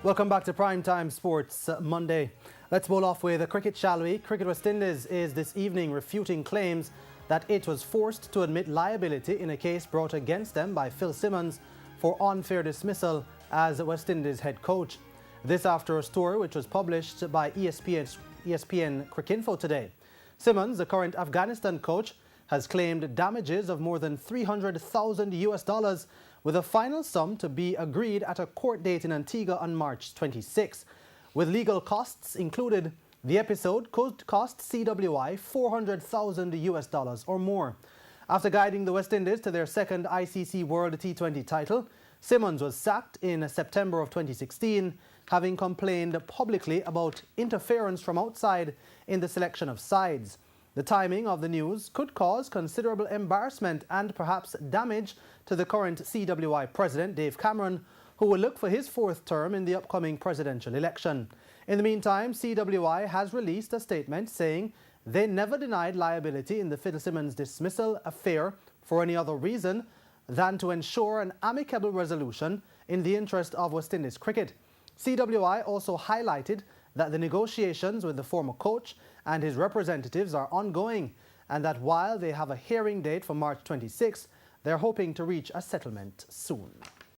Welcome back to Primetime Sports Monday. Let's bowl off with a cricket, shall we? Cricket West Indies is this evening refuting claims that it was forced to admit liability in a case brought against them by Phil Simmons for unfair dismissal as West Indies head coach. This after a story which was published by ESPNCricinfo today. Simmons, the current Afghanistan coach, has claimed damages of more than $300,000 with a final sum to be agreed at a court date in Antigua on March 26. With legal costs included, the episode could cost CWI $400,000 or more. After guiding the West Indies to their second ICC World T20 title, Simmons was sacked in September of 2016, having complained publicly about interference from outside in the selection of sides. The timing of the news could cause considerable embarrassment and perhaps damage to the current CWI president, Dave Cameron, who will look for his fourth term in the upcoming presidential election. In the meantime, CWI has released a statement saying they never denied liability in the Phil Simmons dismissal affair for any other reason than to ensure an amicable resolution in the interest of West Indies cricket. CWI also highlighted that the negotiations with the former coach and his representatives are ongoing, and that while they have a hearing date for March 26, they're hoping to reach a settlement soon.